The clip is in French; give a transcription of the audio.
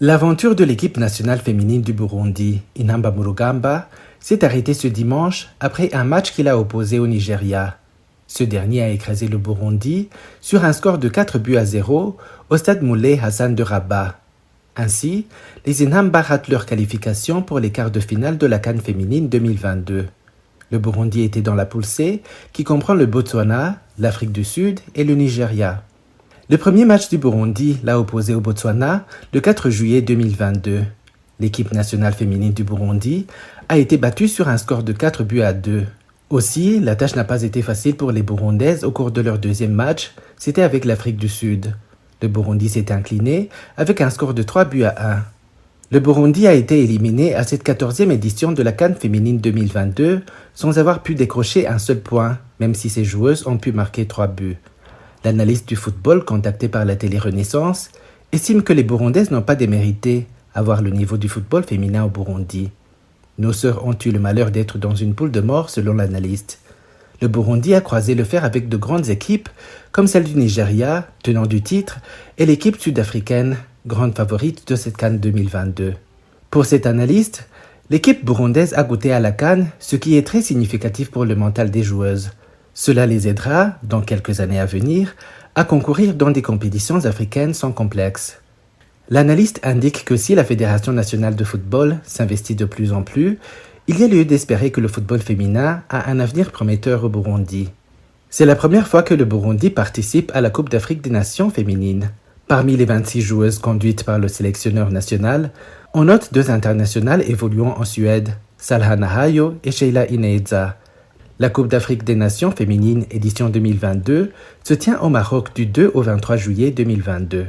L'aventure de l'équipe nationale féminine du Burundi, Inamba Murugamba, s'est arrêtée ce dimanche après un match qu'il a opposé au Nigeria. Ce dernier a écrasé le Burundi sur un score de 4-0 au stade Moulay Hassan de Rabat. Ainsi, les Inamba ratent leur qualification pour les quarts de finale de la CAN féminine 2022. Le Burundi était dans la poule C, qui comprend le Botswana, l'Afrique du Sud et le Nigeria. Le premier match du Burundi l'a opposé au Botswana le 4 juillet 2022. L'équipe nationale féminine du Burundi a été battue sur un score de 4-2. Aussi, la tâche n'a pas été facile pour les Burundaises au cours de leur deuxième match, c'était avec l'Afrique du Sud. Le Burundi s'est incliné avec un score de 3-1. Le Burundi a été éliminé à cette 14e édition de la CAN féminine 2022 sans avoir pu décrocher un seul point, même si ses joueuses ont pu marquer 3 buts. L'analyste du football contacté par la télé Renaissance estime que les Burundaises n'ont pas démérité à voir le niveau du football féminin au Burundi. Nos sœurs ont eu le malheur d'être dans une poule de mort selon l'analyste. Le Burundi a croisé le fer avec de grandes équipes comme celle du Nigeria, tenant du titre, et l'équipe sud-africaine, grande favorite de cette CAN 2022. Pour cet analyste, l'équipe burundaise a goûté à la CAN, ce qui est très significatif pour le mental des joueuses. Cela les aidera, dans quelques années à venir, à concourir dans des compétitions africaines sans complexe. L'analyste indique que si la Fédération nationale de football s'investit de plus en plus, il y a lieu d'espérer que le football féminin a un avenir prometteur au Burundi. C'est la première fois que le Burundi participe à la Coupe d'Afrique des Nations féminines. Parmi les 26 joueuses conduites par le sélectionneur national, on note 2 internationales évoluant en Suède, Salha Nahayo et Sheila Ineza. La Coupe d'Afrique des Nations féminines édition 2022 se tient au Maroc du 2 au 23 juillet 2022.